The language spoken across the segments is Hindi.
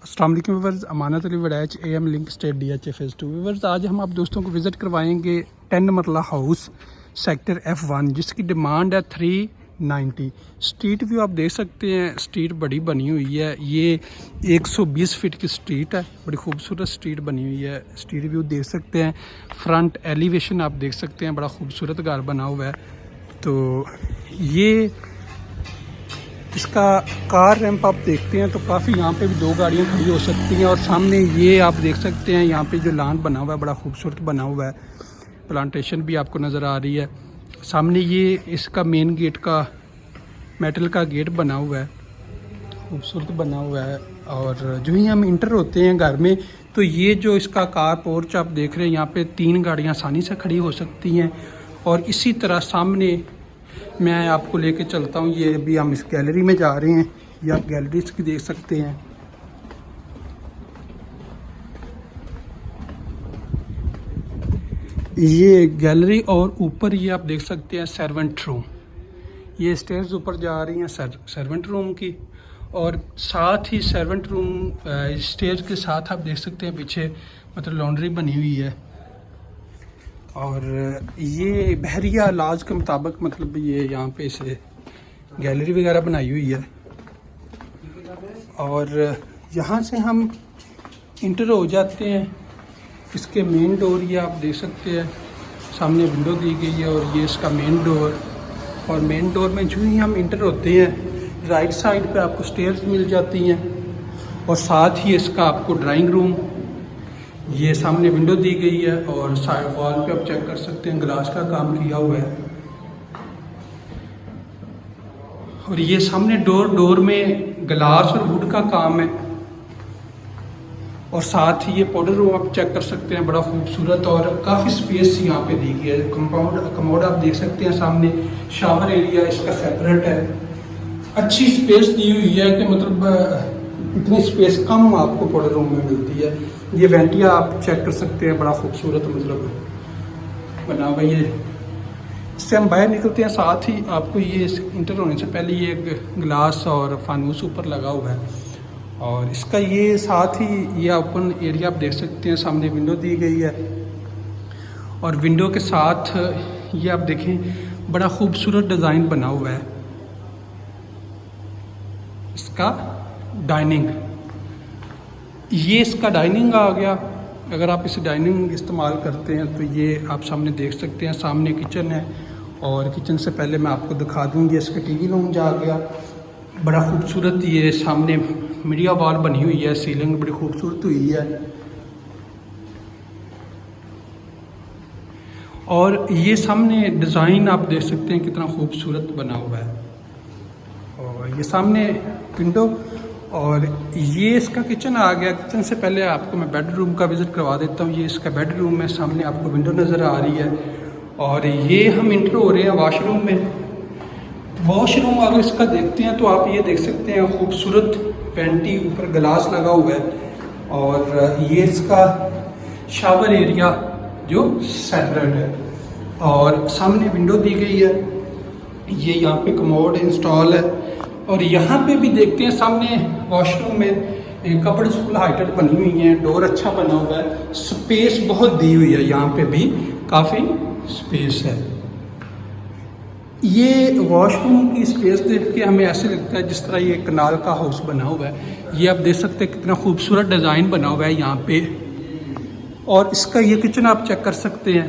अस्सलाम वालेकुम viewers, Amanat Ali Waraich AM link state DH phase 2 viewers. आज हम आप दोस्तों को विज़िट करवाएंगे 10 मरला हाउस सेक्टर F1 जिसकी डिमांड है 390। स्ट्रीट व्यू आप देख सकते हैं, स्ट्रीट बड़ी बनी हुई है। ये 120 फीट की स्ट्रीट है, बड़ी खूबसूरत स्ट्रीट बनी हुई है। स्ट्रीट व्यू देख सकते हैं, फ्रंट एलिवेशन आप देख सकते हैं, बड़ा खूबसूरत घर बना हुआ है। तो ये इसका कार रैंप आप देखते हैं तो काफ़ी यहाँ पे भी 2 गाड़ियाँ खड़ी हो सकती हैं। और सामने ये आप देख सकते हैं, यहाँ पे जो लॉन बना हुआ है बड़ा खूबसूरत बना हुआ है। प्लांटेशन भी आपको नज़र आ रही है। सामने ये इसका मेन गेट का मेटल का गेट बना हुआ है, खूबसूरत बना हुआ है। और जो ही हम इंटर होते हैं घर में तो ये जो इसका कार पोर्च आप देख रहे हैं, यहाँ पे 3 गाड़ियाँ आसानी से खड़ी हो सकती हैं। और इसी तरह सामने मैं आपको लेके चलता हूँ। ये अभी हम इस गैलरी में जा रहे हैं, ये आप गैलरी की देख सकते हैं। ये गैलरी और ऊपर ये आप देख सकते हैं सर्वेंट रूम। ये स्टेयर्स ऊपर जा रही हैं सर्वेंट रूम की। और साथ ही सर्वेंट रूम स्टेयर्स के साथ आप देख सकते हैं पीछे मतलब लॉन्ड्री बनी हुई है। और ये बहरिया लाज के मुताबिक मतलब ये यहाँ पे इसे गैलरी वगैरह बनाई हुई है। और यहाँ से हम इंटर हो जाते हैं। इसके मेन डोर ये आप देख सकते हैं, सामने विंडो दी गई है और ये इसका मेन डोर। और मेन डोर में जो ही हम इंटर होते हैं राइट साइड पे आपको स्टेयर्स मिल जाती हैं। और साथ ही इसका आपको ड्राइंग रूम, ये सामने विंडो दी गई है। और साइड वॉल पे आप चेक कर सकते हैं, ग्लास का काम किया हुआ है। और ये सामने डोर में ग्लास और वुड का काम है। और साथ ही ये पाउडर रूम आप चेक कर सकते हैं, बड़ा खूबसूरत और काफ़ी स्पेस यहाँ पे दी गई है। कमोड आप देख सकते हैं, सामने शावर एरिया इसका सेपरेट है। अच्छी स्पेस दी हुई है कि मतलब इतनी स्पेस कम आपको पाउडर रूम में मिलती है। ये वेंटिया आप चेक कर सकते हैं, बड़ा खूबसूरत मतलब बना हुआ। ये इससे हम बाहर निकलते हैं, साथ ही आपको ये इंटर होने से पहले ये ग्लास और फानूस ऊपर लगा हुआ है। और इसका ये साथ ही ये ओपन एरिया आप देख सकते हैं, सामने विंडो दी गई है। और विंडो के साथ ये आप देखें, बड़ा खूबसूरत डिज़ाइन बना हुआ है। इसका डाइनिंग, ये इसका डाइनिंग आ गया। अगर आप इसे डाइनिंग इस्तेमाल करते हैं तो ये आप सामने देख सकते हैं, सामने किचन है। और किचन से पहले मैं आपको दिखा दूँगी, इसका टीवी लॉन्ज आ गया, बड़ा खूबसूरत। ये सामने मीडिया वॉल बनी हुई है, सीलिंग बड़ी खूबसूरत हुई है। और ये सामने डिज़ाइन आप देख सकते हैं कितना खूबसूरत बना हुआ है। और ये सामने विंडो, और ये इसका किचन आ गया। किचन से पहले आपको मैं बेडरूम का विज़िट करवा देता हूँ। ये इसका बेडरूम है, सामने आपको विंडो नज़र आ रही है। और ये हम इंटर हो रहे हैं वॉशरूम में। वॉशरूम अगर इसका देखते हैं तो आप ये देख सकते हैं, खूबसूरत पेंटी, ऊपर ग्लास लगा हुआ है। और ये इसका शावर एरिया जो सेपरेट है। और सामने विंडो दी गई है। ये यहाँ पे कमोड इंस्टॉल है। और यहाँ पे भी देखते हैं, सामने वॉशरूम में कपड़े फुल हाइटेड बनी हुई हैं, डोर अच्छा बना हुआ है, स्पेस बहुत दी हुई है। यहाँ पे भी काफ़ी स्पेस है। ये वॉशरूम की स्पेस देख के हमें ऐसे लगता है जिस तरह ये कनाल का हाउस बना हुआ है। ये आप देख सकते हैं कितना खूबसूरत डिज़ाइन बना हुआ है यहाँ पे। और इसका ये किचन आप चेक कर सकते हैं,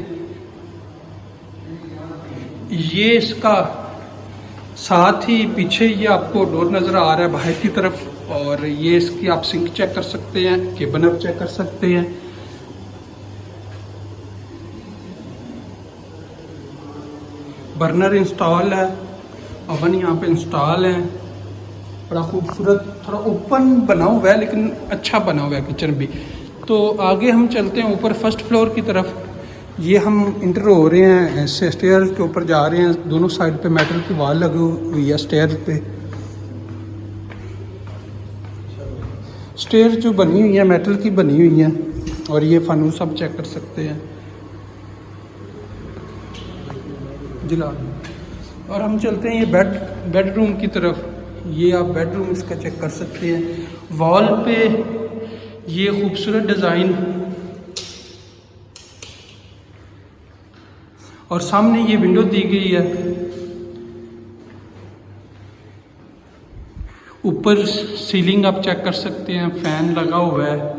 ये इसका साथ ही पीछे ये आपको डोर नज़र आ रहा है बाहर की तरफ। और ये इसकी आप सिंक चेक कर सकते हैं, केबिन आप चेक कर सकते हैं। बर्नर इंस्टॉल है, ओवन यहाँ पे इंस्टॉल है। बड़ा खूबसूरत, थोड़ा ओपन बना हुआ है लेकिन अच्छा बना हुआ है किचन भी। तो आगे हम चलते हैं ऊपर फर्स्ट फ्लोर की तरफ। ये हम इंटर हो रहे हैं, स्टेयर के ऊपर जा रहे हैं। दोनों साइड पे मेटल की वॉल लगी हुई है स्टेयर पे। स्टेयर जो बनी हुई है मेटल की बनी हुई है। और ये फानूस आप चेक कर सकते हैं जिला। और हम चलते हैं ये बेडरूम की तरफ। ये आप बेडरूम इसका चेक कर सकते हैं। वॉल पे ये खूबसूरत डिज़ाइन, और सामने ये विंडो दी गई है। ऊपर सीलिंग आप चेक कर सकते हैं, फैन लगा हुआ है।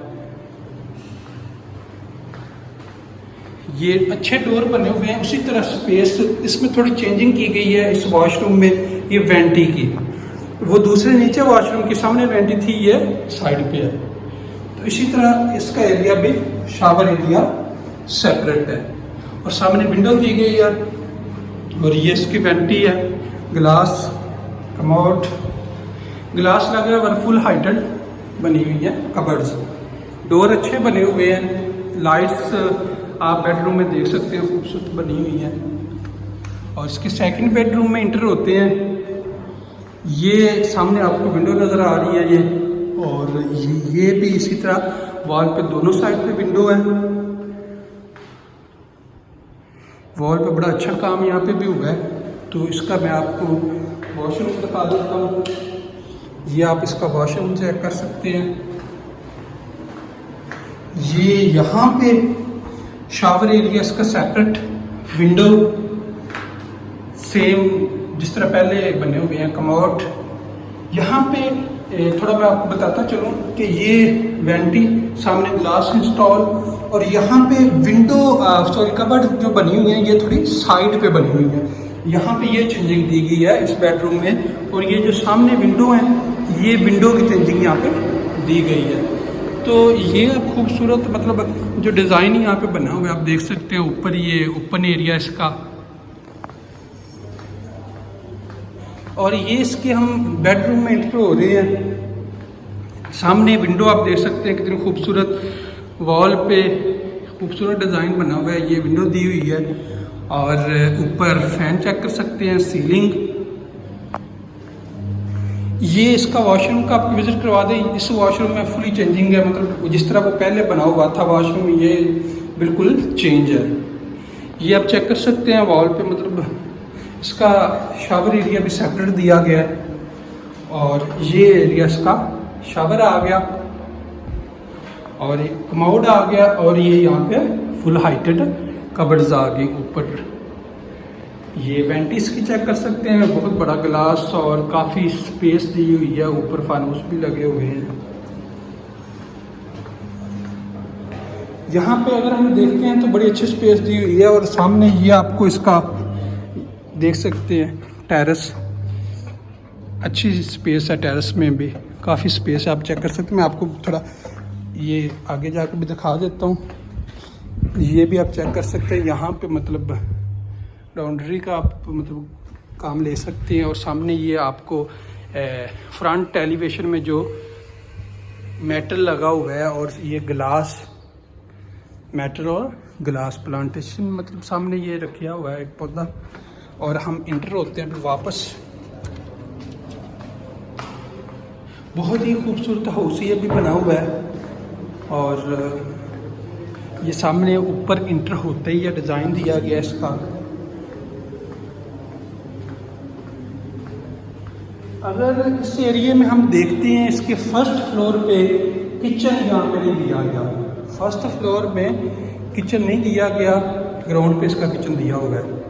ये अच्छे डोर बने हुए हैं। उसी तरह स्पेस इसमें थोड़ी चेंजिंग की गई है इस वॉशरूम में, ये वेंटी की। वो दूसरे नीचे वॉशरूम के सामने वेंटी थी, ये साइड पे है। तो इसी तरह इसका एरिया भी, शावर एरिया सेपरेट है, और सामने विंडो दी गई है। और ये इसकी वेंटी है, ग्लास कमोड, ग्लास लगे हुए और फुल हाइटेड बनी हुई है कबर्ड्स। डोर अच्छे बने हुए हैं। लाइट्स आप बेडरूम में देख सकते हैं, खूबसूरत बनी हुई है। और इसके सेकंड बेडरूम में इंटर होते हैं। ये सामने आपको विंडो नज़र आ रही है ये, और ये भी इसी तरह वॉल पे दोनों साइड पे विंडो है। वॉल पे बड़ा अच्छा काम यहाँ पे भी हुआ है। तो इसका मैं आपको वॉशरूम दिखा देता हूँ। ये आप इसका वॉशरूम चेक कर सकते हैं। ये यहाँ पे शावर एरिया इसका सेपरेट, विंडो सेम जिस तरह पहले बने हुए हैं, कमोड। यहाँ पे थोड़ा मैं आपको बताता चलूँ कि ये वेंटी, सामने ग्लास इंस्टॉल, और यहाँ पे विंडो कबर्ड जो बनी हुई है ये थोड़ी साइड पे बनी हुई है। यहाँ पे ये चेंजिंग दी गई है इस बेडरूम में। और ये जो सामने विंडो है, ये विंडो की चेंजिंग यहाँ पे दी गई है। तो ये खूबसूरत मतलब जो डिज़ाइन यहाँ पे बना हुआ है आप देख सकते हैं। ऊपर ये ओपन एरिया इसका, और ये इसके हम बेडरूम में एंटर हो रहे हैं। सामने विंडो आप देख सकते हैं, कितनी खूबसूरत वॉल पे खूबसूरत डिज़ाइन बना हुआ है। ये विंडो दी हुई है, और ऊपर फैन चेक कर सकते हैं, सीलिंग। ये इसका वॉशरूम का आपको विजिट करवा दें। इस वॉशरूम में फुली चेंजिंग है, मतलब जिस तरह वो पहले बना हुआ था वॉशरूम, ये बिल्कुल चेंज है। ये आप चेक कर सकते हैं वॉल पे, मतलब इसका शावर एरिया भी सेपरेट दिया गया है। और ये एरिया इसका शावर आ गया, और एक कमोड आ गया, और ये यहाँ पे फुल हाइटेड कबर्ड्स आ गई ऊपर। ये वेंटिस की चेक कर सकते हैं, बहुत बड़ा ग्लास और काफ़ी स्पेस दी हुई है। ऊपर फानूस भी लगे हुए हैं। यहाँ पे अगर हम देखते हैं तो बड़ी अच्छी स्पेस दी हुई है। और सामने ये आपको इसका देख सकते हैं टेरेस, अच्छी स्पेस है। टेरेस में भी काफ़ी स्पेस है, आप चेक कर सकते हैं। मैं आपको थोड़ा ये आगे जाकर भी दिखा देता हूँ। ये भी आप चेक कर सकते हैं। यहाँ पे मतलब लॉन्ड्री का आप मतलब काम ले सकते हैं। और सामने ये आपको फ्रंट एलिवेशन में जो मेटल लगा हुआ है, और ये ग्लास, मेटल और ग्लास प्लांटेशन, मतलब सामने ये रखा हुआ है एक पौधा। और हम इंटर होते हैं वापस। बहुत ही खूबसूरत हाउस ये भी बना हुआ है। और ये सामने ऊपर इंटर होते ही ये डिज़ाइन दिया गया इसका। अगर इस एरिया में हम देखते हैं, इसके फर्स्ट फ्लोर पे किचन यहाँ पे नहीं दिया गया। फर्स्ट फ्लोर में किचन नहीं दिया गया, ग्राउंड पे इसका किचन दिया हुआ है।